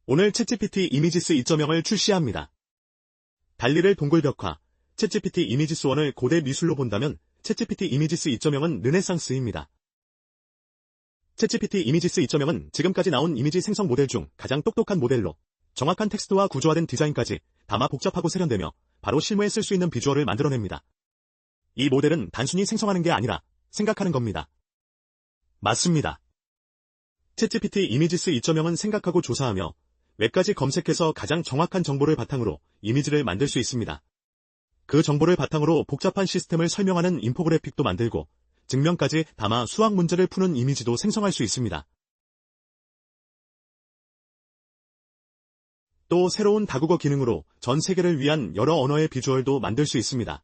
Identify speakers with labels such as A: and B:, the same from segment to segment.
A: 오늘 챗GPT 이미지스 2.0을 출시합니다. 달리를 동굴벽화, 챗GPT 이미지스 1을 고대 미술로 본다면 챗GPT 이미지스 2.0은 르네상스입니다. 챗GPT 이미지스 2.0은 지금까지 나온 이미지 생성 모델 중 가장 똑똑한 모델로 정확한 텍스트와 구조화된 디자인까지 담아 복잡하고 세련되며 바로 실무에 쓸 수 있는 비주얼을 만들어냅니다. 이 모델은 단순히 생성하는 게 아니라 생각하는 겁니다. 맞습니다. 챗GPT 이미지스 2.0은 생각하고 조사하며 웹까지 검색해서 가장 정확한 정보를 바탕으로 이미지를 만들 수 있습니다. 그 정보를 바탕으로 복잡한 시스템을 설명하는 인포그래픽도 만들고 증명까지 담아 수학 문제를 푸는 이미지도 생성할 수 있습니다. 또 새로운 다국어 기능으로 전 세계를 위한 여러 언어의 비주얼도 만들 수 있습니다.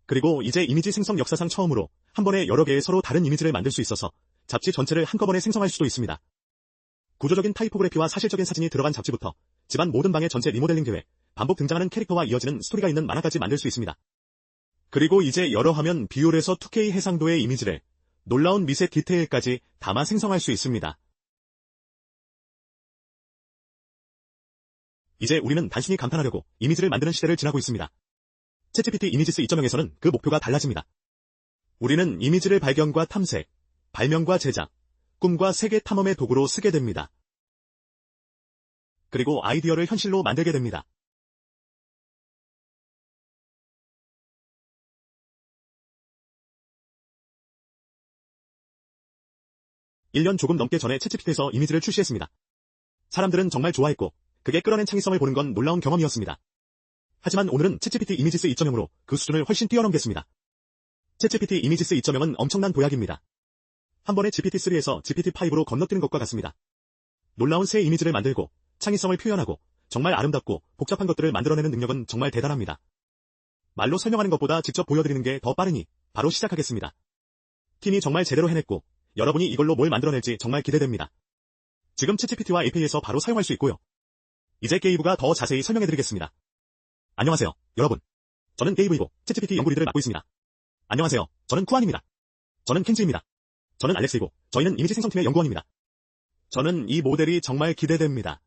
A: 그리고 이제 이미지 생성 역사상 처음으로 한 번에 여러 개의 서로 다른 이미지를 만들 수 있어서 잡지 전체를 한꺼번에 생성할 수도 있습니다. 구조적인 타이포그래피와 사실적인 사진이 들어간 잡지부터 집안 모든 방의 전체 리모델링 계획, 반복 등장하는 캐릭터와 이어지는 스토리가 있는 만화까지 만들 수 있습니다. 그리고 이제 여러 화면 비율에서 2K 해상도의 이미지를 놀라운 미세 디테일까지 담아 생성할 수 있습니다. 이제 우리는 단순히 감탄하려고 이미지를 만드는 시대를 지나고 있습니다. 챗GPT 이미지스 2.0에서는 그 목표가 달라집니다. 우리는 이미지를 발견과 탐색, 발명과 제작, 꿈과 세계 탐험의 도구로 쓰게 됩니다. 그리고 아이디어를 현실로 만들게 됩니다. (1년) 조금 넘게 전에 챗GPT에서 이미지를 출시했습니다. 사람들은 정말 좋아했고 그게 끌어낸 창의성을 보는 건 놀라운 경험이었습니다. 하지만 오늘은 챗GPT 이미지스 2.0으로 그 수준을 훨씬 뛰어넘겠습니다. 챗GPT 이미지스 2.0은 엄청난 도약입니다. 한 번에 GPT-3에서 GPT-5로 건너뛰는 것과 같습니다. 놀라운 새 이미지를 만들고 창의성을 표현하고 정말 아름답고 복잡한 것들을 만들어내는 능력은 정말 대단합니다. 말로 설명하는 것보다 직접 보여드리는 게 더 빠르니 바로 시작하겠습니다. 팀이 정말 제대로 해냈고 여러분이 이걸로 뭘 만들어낼지 정말 기대됩니다. 지금 챗GPT와 API에서 바로 사용할 수 있고요. 이제 게이브가 더 자세히 설명해드리겠습니다. 안녕하세요, 여러분. 저는 게이브이고 챗GPT 연구 리드를 맡고 있습니다. 안녕하세요, 저는 쿠안입니다. 저는 켄지입니다. 저는 알렉스이고 저희는 이미지 생성팀의 연구원입니다. 저는 이 모델이 정말 기대됩니다.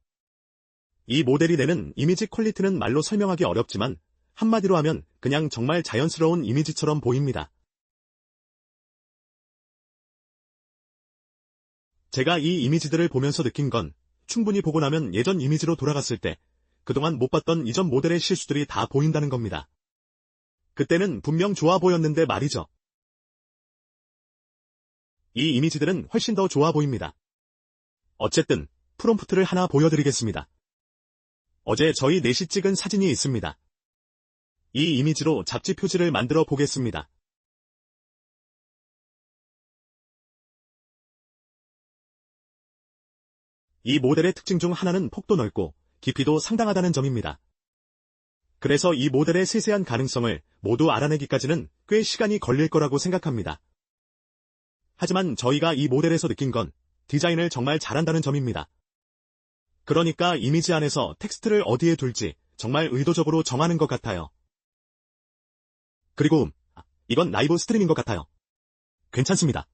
A: 이 모델이 내는 이미지 퀄리티는 말로 설명하기 어렵지만 한마디로 하면 그냥 정말 자연스러운 이미지처럼 보입니다. 제가 이 이미지들을 보면서 느낀 건 충분히 보고 나면 예전 이미지로 돌아갔을 때 그동안 못 봤던 이전 모델의 실수들이 다 보인다는 겁니다. 그때는 분명 좋아 보였는데 말이죠. 이 이미지들은 훨씬 더 좋아 보입니다. 어쨌든 프롬프트를 하나 보여드리겠습니다. 어제 저희 넷이 찍은 사진이 있습니다. 이 이미지로 잡지 표지를 만들어 보겠습니다. 이 모델의 특징 중 하나는 폭도 넓고 깊이도 상당하다는 점입니다. 그래서 이 모델의 세세한 가능성을 모두 알아내기까지는 꽤 시간이 걸릴 거라고 생각합니다. 하지만 저희가 이 모델에서 느낀 건 디자인을 정말 잘한다는 점입니다. 그러니까 이미지 안에서 텍스트를 어디에 둘지 정말 의도적으로 정하는 것 같아요. 그리고 이건 라이브 스트림인 것 같아요. 괜찮습니다.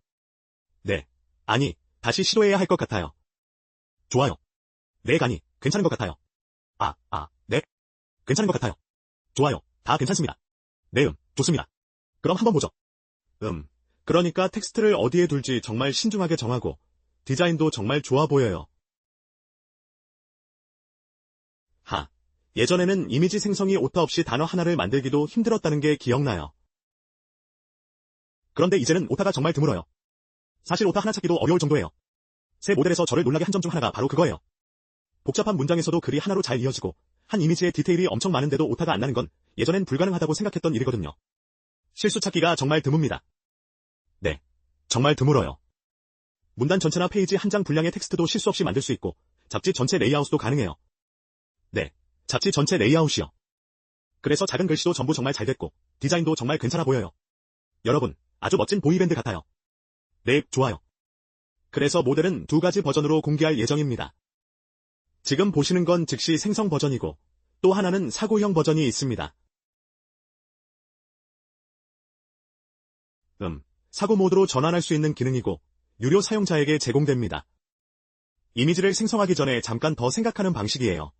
A: 네. 아니, 다시 시도해야 할 것 같아요. 좋아요. 네, 아니, 괜찮은 것 같아요. 네. 괜찮은 것 같아요. 좋아요. 다 괜찮습니다. 네, 좋습니다. 그럼 한번 보죠. 그러니까 텍스트를 어디에 둘지 정말 신중하게 정하고 디자인도 정말 좋아 보여요. 예전에는 이미지 생성이 오타 없이 단어 하나를 만들기도 힘들었다는 게 기억나요. 그런데 이제는 오타가 정말 드물어요. 사실 오타 하나 찾기도 어려울 정도예요. 새 모델에서 저를 놀라게 한 점 중 하나가 바로 그거예요. 복잡한 문장에서도 글이 하나로 잘 이어지고 한 이미지의 디테일이 엄청 많은데도 오타가 안 나는 건 예전엔 불가능하다고 생각했던 일이거든요. 실수 찾기가 정말 드뭅니다. 네, 정말 드물어요. 문단 전체나 페이지 한 장 분량의 텍스트도 실수 없이 만들 수 있고 잡지 전체 레이아웃도 가능해요. 네, 잡지 전체 레이아웃이요. 그래서 작은 글씨도 전부 정말 잘 됐고 디자인도 정말 괜찮아 보여요. 여러분, 아주 멋진 보이밴드 같아요. 네, 좋아요. 그래서 모델은 두 가지 버전으로 공개할 예정입니다. 지금 보시는 건 즉시 생성 버전이고 또 하나는 사고형 버전이 있습니다. 사고 모드로 전환할 수 있는 기능이고 유료 사용자에게 제공됩니다. 이미지를 생성하기 전에 잠깐 더 생각하는 방식이에요.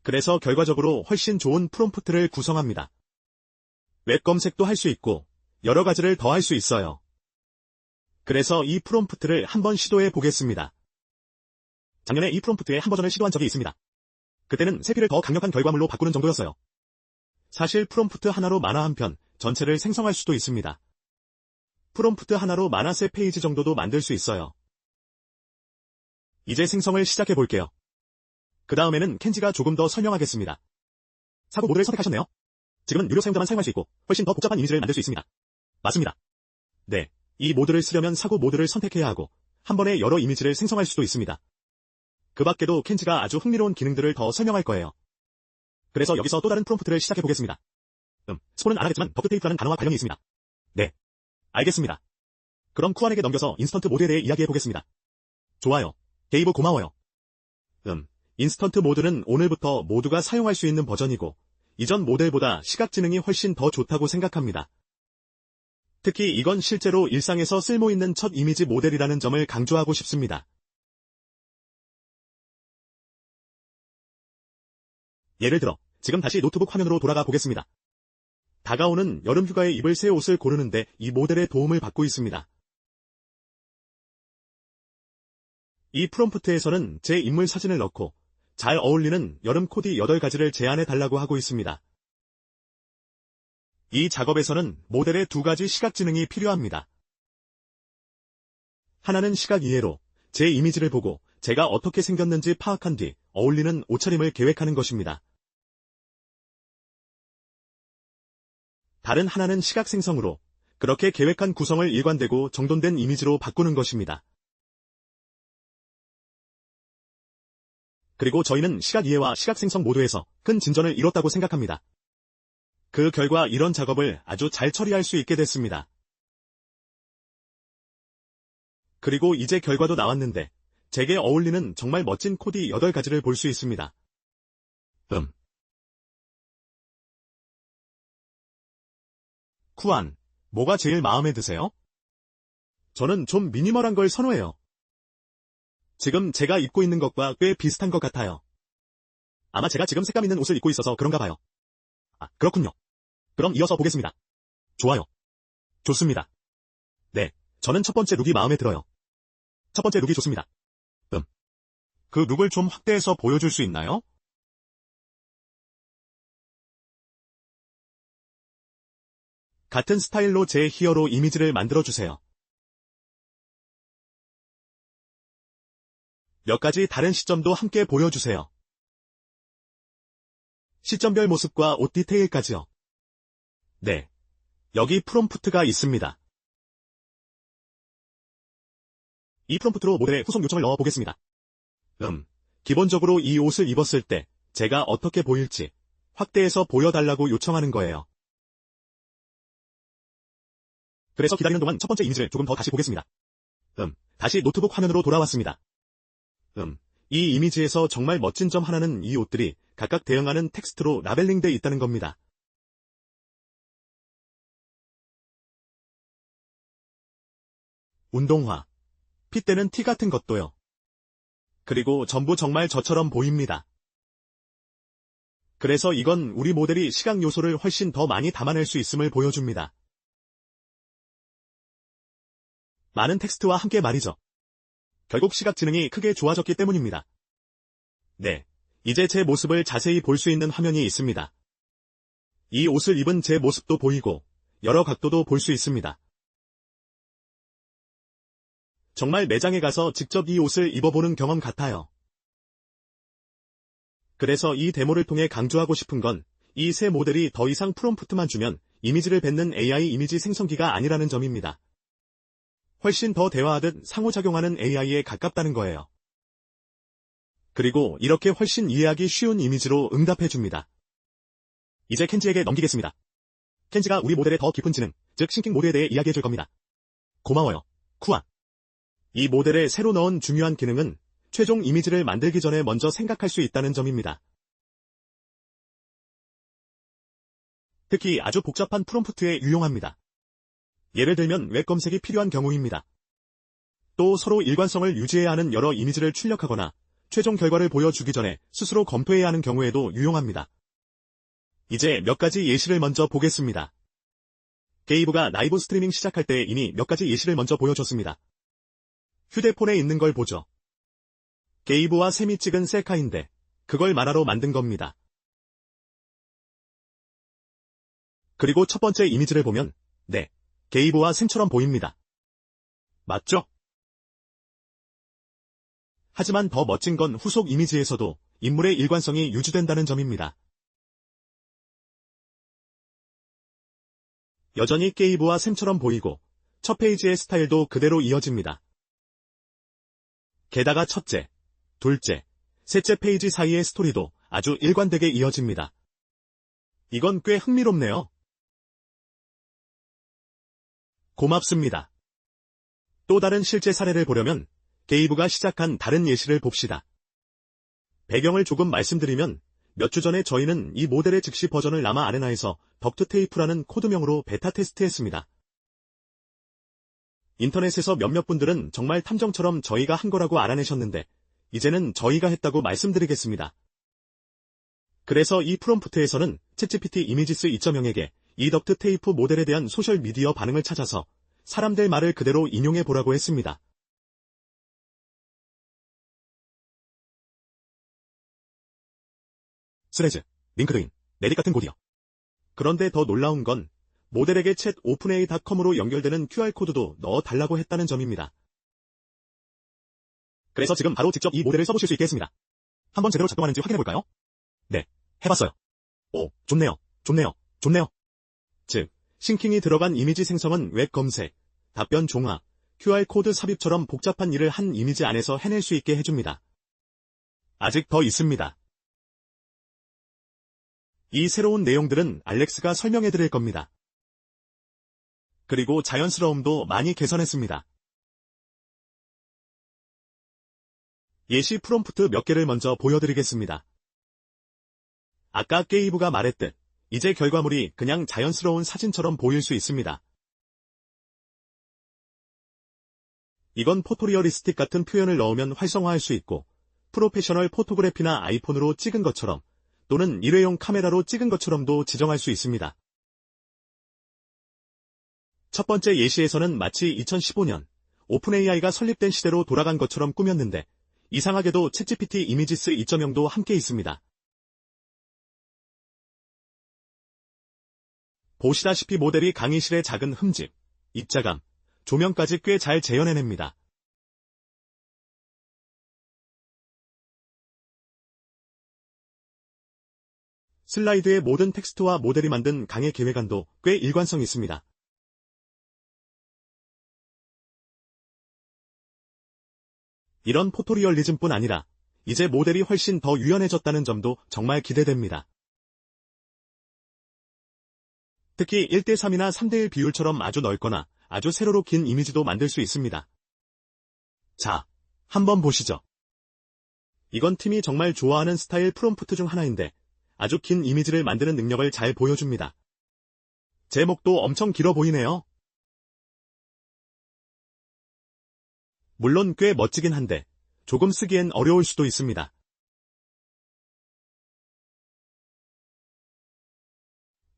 A: 그래서 결과적으로 훨씬 좋은 프롬프트를 구성합니다. 웹 검색도 할 수 있고 여러 가지를 더 할 수 있어요. 그래서 이 프롬프트를 한번 시도해 보겠습니다. 작년에 이 프롬프트의 한 버전을 시도한 적이 있습니다. 그때는 세피를 더 강력한 결과물로 바꾸는 정도였어요. 사실 프롬프트 하나로 만화 한 편 전체를 생성할 수도 있습니다. 프롬프트 하나로 만화 3페이지 정도도 만들 수 있어요. 이제 생성을 시작해 볼게요. 그 다음에는 켄지가 조금 더 설명하겠습니다. 사고 모드를 선택하셨네요. 지금은 유료 사용자만 사용할 수 있고 훨씬 더 복잡한 이미지를 만들 수 있습니다. 맞습니다. 네, 이 모드를 쓰려면 사고 모드를 선택해야 하고 한 번에 여러 이미지를 생성할 수도 있습니다. 그 밖에도 켄지가 아주 흥미로운 기능들을 더 설명할 거예요. 그래서 여기서 또 다른 프롬프트를 시작해 보겠습니다. 스포는 안 하겠지만 덕트테이프라는 단어와 관련이 있습니다. 네, 알겠습니다. 그럼 쿠안에게 넘겨서 인스턴트 모드에 대해 이야기해 보겠습니다. 좋아요. 게이브 고마워요. 인스턴트 모드는 오늘부터 모두가 사용할 수 있는 버전이고 이전 모델보다 시각지능이 훨씬 더 좋다고 생각합니다. 특히 이건 실제로 일상에서 쓸모있는 첫 이미지 모델이라는 점을 강조하고 싶습니다. 예를 들어 지금 다시 노트북 화면으로 돌아가 보겠습니다. 다가오는 여름 휴가에 입을 새 옷을 고르는데 이 모델의 도움을 받고 있습니다. 이 프롬프트에서는 제 인물 사진을 넣고 잘 어울리는 여름 코디 8가지를 제안해 달라고 하고 있습니다. 이 작업에서는 모델의 2가지 시각지능이 필요합니다. 하나는 시각 이해로 제 이미지를 보고 제가 어떻게 생겼는지 파악한 뒤 어울리는 옷차림을 계획하는 것입니다. 다른 하나는 시각 생성으로 그렇게 계획한 구성을 일관되고 정돈된 이미지로 바꾸는 것입니다. 그리고 저희는 시각 이해와 시각 생성 모두에서 큰 진전을 이뤘다고 생각합니다. 그 결과 이런 작업을 아주 잘 처리할 수 있게 됐습니다. 그리고 이제 결과도 나왔는데 제게 어울리는 정말 멋진 코디 8가지를 볼 수 있습니다. 쿠안, 뭐가 제일 마음에 드세요? 저는 좀 미니멀한 걸 선호해요. 지금 제가 입고 있는 것과 꽤 비슷한 것 같아요. 아마 제가 지금 색감 있는 옷을 입고 있어서 그런가 봐요. 아, 그렇군요. 그럼 이어서 보겠습니다. 좋아요. 좋습니다. 네, 저는 첫 번째 룩이 마음에 들어요. 첫 번째 룩이 좋습니다. 그 룩을 좀 확대해서 보여줄 수 있나요? 같은 스타일로 제 히어로 이미지를 만들어주세요. 몇 가지 다른 시점도 함께 보여주세요. 시점별 모습과 옷 디테일까지요. 네. 여기 프롬프트가 있습니다. 이 프롬프트로 모델의 후속 요청을 넣어 보겠습니다. 기본적으로 이 옷을 입었을 때 제가 어떻게 보일지 확대해서 보여달라고 요청하는 거예요. 그래서 기다리는 동안 첫 번째 이미지를 조금 더 다시 보겠습니다. 다시 노트북 화면으로 돌아왔습니다. 이 이미지에서 정말 멋진 점 하나는 이 옷들이 각각 대응하는 텍스트로 라벨링돼 있다는 겁니다. 운동화, 핏대는 티 같은 것도요. 그리고 전부 정말 저처럼 보입니다. 그래서 이건 우리 모델이 시각 요소를 훨씬 더 많이 담아낼 수 있음을 보여줍니다. 많은 텍스트와 함께 말이죠. 결국 시각지능이 크게 좋아졌기 때문입니다. 네, 이제 제 모습을 자세히 볼 수 있는 화면이 있습니다. 이 옷을 입은 제 모습도 보이고 여러 각도도 볼 수 있습니다. 정말 매장에 가서 직접 이 옷을 입어보는 경험 같아요. 그래서 이 데모를 통해 강조하고 싶은 건 이 새 모델이 더 이상 프롬프트만 주면 이미지를 뱉는 AI 이미지 생성기가 아니라는 점입니다. 훨씬 더 대화하듯 상호작용하는 AI에 가깝다는 거예요. 그리고 이렇게 훨씬 이해하기 쉬운 이미지로 응답해줍니다. 이제 켄지에게 넘기겠습니다. 켄지가 우리 모델의 더 깊은 지능, 즉 싱킹 모드에 대해 이야기해줄 겁니다. 고마워요, 쿠안. 이 모델에 새로 넣은 중요한 기능은 최종 이미지를 만들기 전에 먼저 생각할 수 있다는 점입니다. 특히 아주 복잡한 프롬프트에 유용합니다. 예를 들면 웹 검색이 필요한 경우입니다. 또 서로 일관성을 유지해야 하는 여러 이미지를 출력하거나 최종 결과를 보여주기 전에 스스로 검토해야 하는 경우에도 유용합니다. 이제 몇 가지 예시를 먼저 보겠습니다. 게이브가 라이브 스트리밍 시작할 때 이미 몇 가지 예시를 먼저 보여줬습니다. 휴대폰에 있는 걸 보죠. 게이브와 샘이 찍은 셀카인데 그걸 만화로 만든 겁니다. 그리고 첫 번째 이미지를 보면 네, 게이브와 샘처럼 보입니다. 맞죠? 하지만 더 멋진 건 후속 이미지에서도 인물의 일관성이 유지된다는 점입니다. 여전히 게이브와 샘처럼 보이고 첫 페이지의 스타일도 그대로 이어집니다. 게다가 첫째, 둘째, 셋째 페이지 사이의 스토리도 아주 일관되게 이어집니다. 이건 꽤 흥미롭네요. 고맙습니다. 또 다른 실제 사례를 보려면 게이브가 시작한 다른 예시를 봅시다. 배경을 조금 말씀드리면 몇 주 전에 저희는 이 모델의 즉시 버전을 라마 아레나에서 덕트 테이프라는 코드명으로 베타 테스트했습니다. 인터넷에서 몇몇 분들은 정말 탐정처럼 저희가 한 거라고 알아내셨는데 이제는 저희가 했다고 말씀드리겠습니다. 그래서 이 프롬프트에서는 챗GPT 이미지스 2.0에게 이 덕트 테이프 모델에 대한 소셜미디어 반응을 찾아서 사람들 말을 그대로 인용해 보라고 했습니다. 스레즈, 링크드인, 레딧 같은 곳이요. 그런데 더 놀라운 건 모델에게 챗 오픈AI.com으로 연결되는 QR코드도 넣어달라고 했다는 점입니다. 그래서 지금 바로 직접 이 모델을 써보실 수 있게 했습니다. 한번 제대로 작동하는지 확인해볼까요? 네, 해봤어요. 오, 좋네요. 즉, 싱킹이 들어간 이미지 생성은 웹 검색, 답변 종합, QR코드 삽입처럼 복잡한 일을 한 이미지 안에서 해낼 수 있게 해줍니다. 아직 더 있습니다. 이 새로운 내용들은 알렉스가 설명해드릴 겁니다. 그리고 자연스러움도 많이 개선했습니다. 예시 프롬프트 몇 개를 먼저 보여드리겠습니다. 아까 게이브가 말했듯 이제 결과물이 그냥 자연스러운 사진처럼 보일 수 있습니다. 이건 포토리얼리스틱 같은 표현을 넣으면 활성화할 수 있고 프로페셔널 포토그래피나 아이폰으로 찍은 것처럼 또는 일회용 카메라로 찍은 것처럼도 지정할 수 있습니다. 첫 번째 예시에서는 마치 2015년 오픈AI가 설립된 시대로 돌아간 것처럼 꾸몄는데 이상하게도 챗GPT 이미지스 2.0도 함께 있습니다. 보시다시피 모델이 강의실의 작은 흠집, 입자감, 조명까지 꽤 잘 재현해냅니다. 슬라이드의 모든 텍스트와 모델이 만든 강의 계획안도 꽤 일관성 있습니다. 이런 포토리얼리즘뿐 아니라 이제 모델이 훨씬 더 유연해졌다는 점도 정말 기대됩니다. 특히 1대3이나 3대1 비율처럼 아주 넓거나 아주 세로로 긴 이미지도 만들 수 있습니다. 자, 한번 보시죠. 이건 팀이 정말 좋아하는 스타일 프롬프트 중 하나인데 아주 긴 이미지를 만드는 능력을 잘 보여줍니다. 제목도 엄청 길어 보이네요. 물론 꽤 멋지긴 한데 조금 쓰기엔 어려울 수도 있습니다.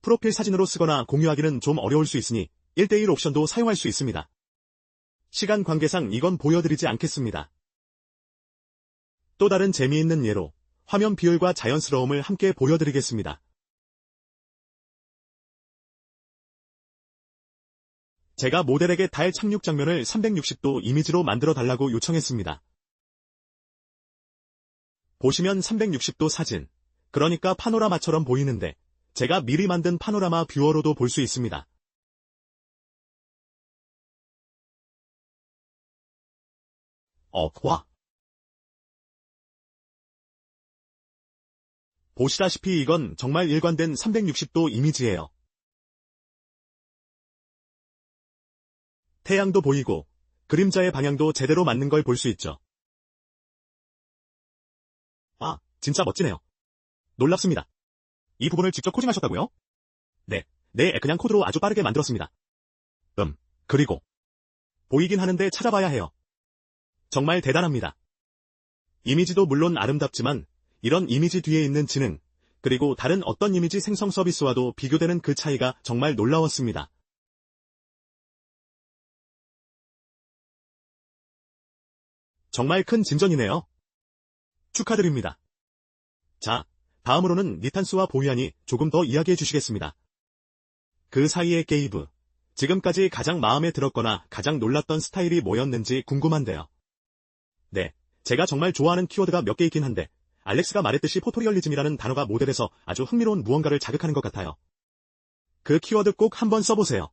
A: 프로필 사진으로 쓰거나 공유하기는 좀 어려울 수 있으니 1대1 옵션도 사용할 수 있습니다. 시간 관계상 이건 보여드리지 않겠습니다. 또 다른 재미있는 예로 화면 비율과 자연스러움을 함께 보여드리겠습니다. 제가 모델에게 달 착륙 장면을 360도 이미지로 만들어 달라고 요청했습니다. 보시면 360도 사진, 그러니까 파노라마처럼 보이는데 제가 미리 만든 파노라마 뷰어로도 볼 수 있습니다. 와. 보시다시피 이건 정말 일관된 360도 이미지예요. 태양도 보이고 그림자의 방향도 제대로 맞는 걸 볼 수 있죠. 아, 진짜 멋지네요. 놀랍습니다. 이 부분을 직접 코딩하셨다고요? 네, 그냥 코드로 아주 빠르게 만들었습니다. 그리고 보이긴 하는데 찾아봐야 해요. 정말 대단합니다. 이미지도 물론 아름답지만 이런 이미지 뒤에 있는 지능, 그리고 다른 어떤 이미지 생성 서비스와도 비교되는 그 차이가 정말 놀라웠습니다. 정말 큰 진전이네요. 축하드립니다. 자, 다음으로는 니탄스와 보이안이 조금 더 이야기해 주시겠습니다. 그 사이에 게이브, 지금까지 가장 마음에 들었거나 가장 놀랐던 스타일이 뭐였는지 궁금한데요. 네, 제가 정말 좋아하는 키워드가 몇 개 있긴 한데 알렉스가 말했듯이 포토리얼리즘이라는 단어가 모델에서 아주 흥미로운 무언가를 자극하는 것 같아요. 그 키워드 꼭 한번 써보세요.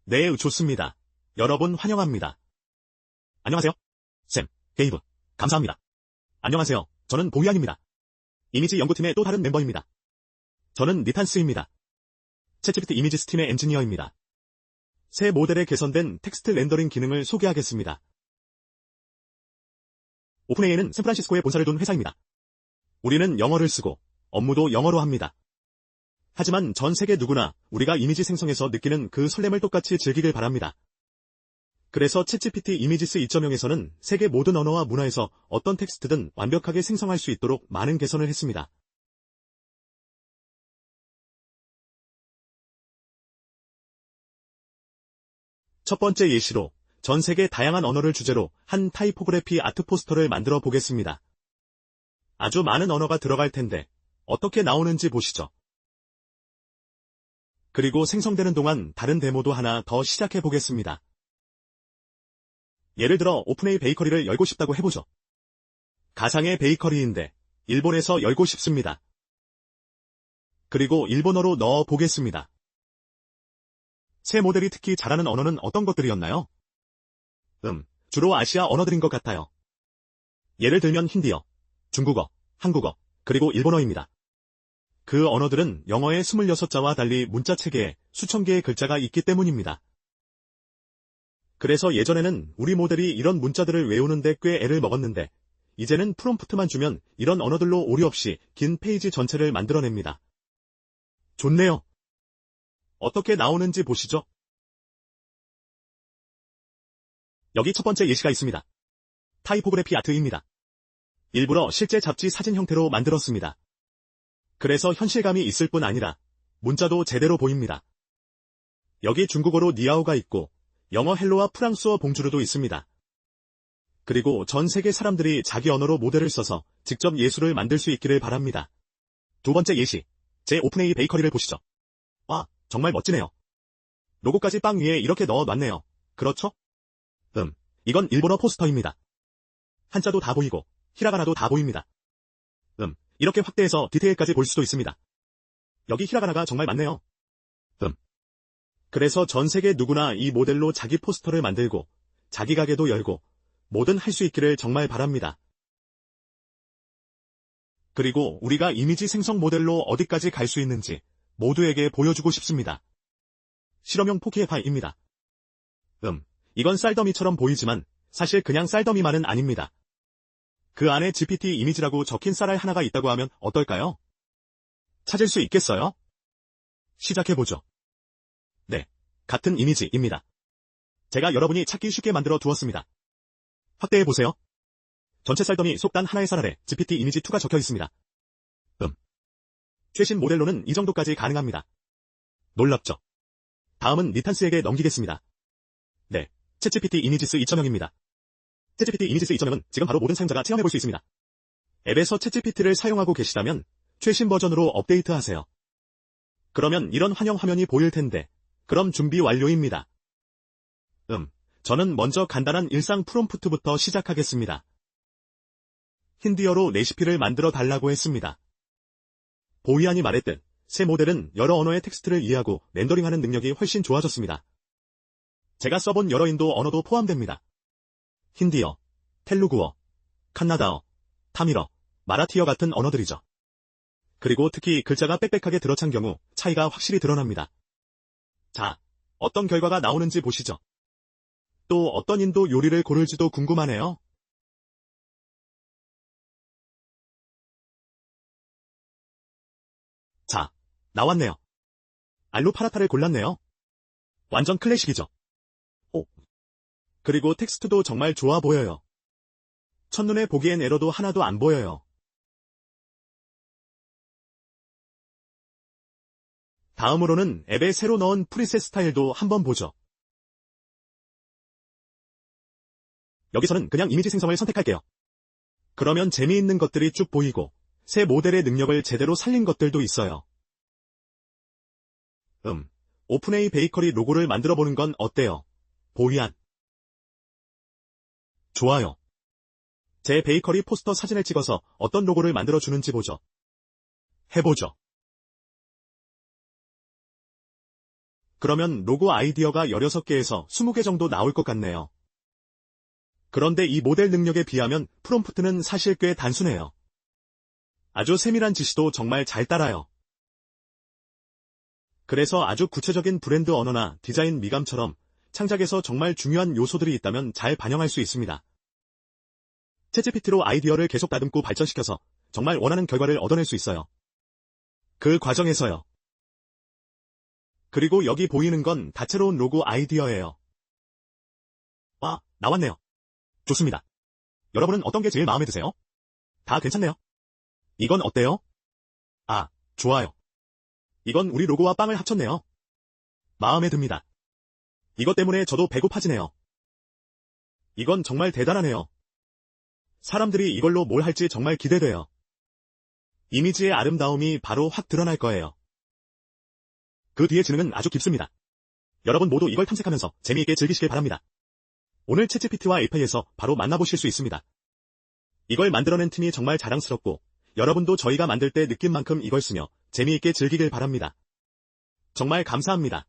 A: 네, 좋습니다. 여러분 환영합니다. 안녕하세요. 샘, 게이브, 감사합니다. 안녕하세요. 저는 보이안입니다. 이미지 연구팀의 또 다른 멤버입니다. 저는 니탄스입니다. 챗GPT 이미지 스팀의 엔지니어입니다. 새 모델에 개선된 텍스트 렌더링 기능을 소개하겠습니다. 오픈AI는 샌프란시스코에 본사를 둔 회사입니다. 우리는 영어를 쓰고 업무도 영어로 합니다. 하지만 전 세계 누구나 우리가 이미지 생성에서 느끼는 그 설렘을 똑같이 즐기길 바랍니다. 그래서 챗GPT 이미지스 2.0에서는 세계 모든 언어와 문화에서 어떤 텍스트든 완벽하게 생성할 수 있도록 많은 개선을 했습니다. 첫 번째 예시로 전 세계 다양한 언어를 주제로 한 타이포그래피 아트 포스터를 만들어 보겠습니다. 아주 많은 언어가 들어갈 텐데 어떻게 나오는지 보시죠. 그리고 생성되는 동안 다른 데모도 하나 더 시작해 보겠습니다. 예를 들어 오픈AI 베이커리를 열고 싶다고 해보죠. 가상의 베이커리인데 일본에서 열고 싶습니다. 그리고 일본어로 넣어 보겠습니다. 새 모델이 특히 잘하는 언어는 어떤 것들이었나요? 주로 아시아 언어들인 것 같아요. 예를 들면 힌디어, 중국어, 한국어, 그리고 일본어입니다. 그 언어들은 영어의 26자와 달리 문자 체계에 수천 개의 글자가 있기 때문입니다. 그래서 예전에는 우리 모델이 이런 문자들을 외우는데 꽤 애를 먹었는데 이제는 프롬프트만 주면 이런 언어들로 오류 없이 긴 페이지 전체를 만들어냅니다. 좋네요. 어떻게 나오는지 보시죠. 여기 첫 번째 예시가 있습니다. 타이포그래피 아트입니다. 일부러 실제 잡지 사진 형태로 만들었습니다. 그래서 현실감이 있을 뿐 아니라 문자도 제대로 보입니다. 여기 중국어로 니아오가 있고 영어 헬로와 프랑스어 봉주르도 있습니다. 그리고 전 세계 사람들이 자기 언어로 모델을 써서 직접 예술을 만들 수 있기를 바랍니다. 두 번째 예시, 제 오픈AI 베이커리를 보시죠. 와, 정말 멋지네요. 로고까지 빵 위에 이렇게 넣어놨네요. 그렇죠? 이건 일본어 포스터입니다. 한자도 다 보이고 히라가나도 다 보입니다. 이렇게 확대해서 디테일까지 볼 수도 있습니다. 여기 히라가나가 정말 많네요. 그래서 전 세계 누구나 이 모델로 자기 포스터를 만들고 자기 가게도 열고 뭐든 할 수 있기를 정말 바랍니다. 그리고 우리가 이미지 생성 모델로 어디까지 갈 수 있는지 모두에게 보여주고 싶습니다. 실험용 포키의 파이입니다. 이건 쌀더미처럼 보이지만 사실 그냥 쌀더미만은 아닙니다. 그 안에 GPT 이미지라고 적힌 쌀알 하나가 있다고 하면 어떨까요? 찾을 수 있겠어요? 시작해보죠. 네, 같은 이미지입니다. 제가 여러분이 찾기 쉽게 만들어 두었습니다. 확대해보세요. 전체 쌀더미 속 단 하나의 쌀 아래 GPT 이미지2가 적혀 있습니다. 최신 모델로는 이 정도까지 가능합니다. 놀랍죠? 다음은 니탄스에게 넘기겠습니다. 네, 챗GPT 이미지스 2.0입니다. 챗GPT 이미지스 2.0은 지금 바로 모든 사용자가 체험해볼 수 있습니다. 앱에서 챗GPT를 사용하고 계시다면 최신 버전으로 업데이트하세요. 그러면 이런 환영 화면이 보일 텐데 그럼 준비 완료입니다. 저는 먼저 간단한 일상 프롬프트부터 시작하겠습니다. 힌디어로 레시피를 만들어 달라고 했습니다. 보이안이 말했듯 새 모델은 여러 언어의 텍스트를 이해하고 렌더링하는 능력이 훨씬 좋아졌습니다. 제가 써본 여러 인도 언어도 포함됩니다. 힌디어, 텔루구어, 칸나다어, 타밀어, 마라티어 같은 언어들이죠. 그리고 특히 글자가 빽빽하게 들어찬 경우 차이가 확실히 드러납니다. 자, 어떤 결과가 나오는지 보시죠. 또 어떤 인도 요리를 고를지도 궁금하네요. 자, 나왔네요. 알루 파라타를 골랐네요. 완전 클래식이죠. 그리고 텍스트도 정말 좋아 보여요. 첫눈에 보기엔 에러도 하나도 안 보여요. 다음으로는 앱에 새로 넣은 프리셋 스타일도 한번 보죠. 여기서는 그냥 이미지 생성을 선택할게요. 그러면 재미있는 것들이 쭉 보이고 새 모델의 능력을 제대로 살린 것들도 있어요. 오픈에이 베이커리 로고를 만들어보는 건 어때요? 보이안. 좋아요. 제 베이커리 포스터 사진을 찍어서 어떤 로고를 만들어주는지 보죠. 해보죠. 그러면 로고 아이디어가 16개에서 20개 정도 나올 것 같네요. 그런데 이 모델 능력에 비하면 프롬프트는 사실 꽤 단순해요. 아주 세밀한 지시도 정말 잘 따라요. 그래서 아주 구체적인 브랜드 언어나 디자인 미감처럼 창작에서 정말 중요한 요소들이 있다면 잘 반영할 수 있습니다. 챗GPT로 아이디어를 계속 다듬고 발전시켜서 정말 원하는 결과를 얻어낼 수 있어요. 그 과정에서요. 그리고 여기 보이는 건 다채로운 로고 아이디어예요. 와, 나왔네요. 좋습니다. 여러분은 어떤 게 제일 마음에 드세요? 다 괜찮네요. 이건 어때요? 아, 좋아요. 이건 우리 로고와 빵을 합쳤네요. 마음에 듭니다. 이것 때문에 저도 배고파지네요. 이건 정말 대단하네요. 사람들이 이걸로 뭘 할지 정말 기대돼요. 이미지의 아름다움이 바로 확 드러날 거예요. 그 뒤에 지능은 아주 깊습니다. 여러분 모두 이걸 탐색하면서 재미있게 즐기시길 바랍니다. 오늘 챗GPT와 API에서 바로 만나보실 수 있습니다. 이걸 만들어낸 팀이 정말 자랑스럽고 여러분도 저희가 만들 때 느낀 만큼 이걸 쓰며 재미있게 즐기길 바랍니다. 정말 감사합니다.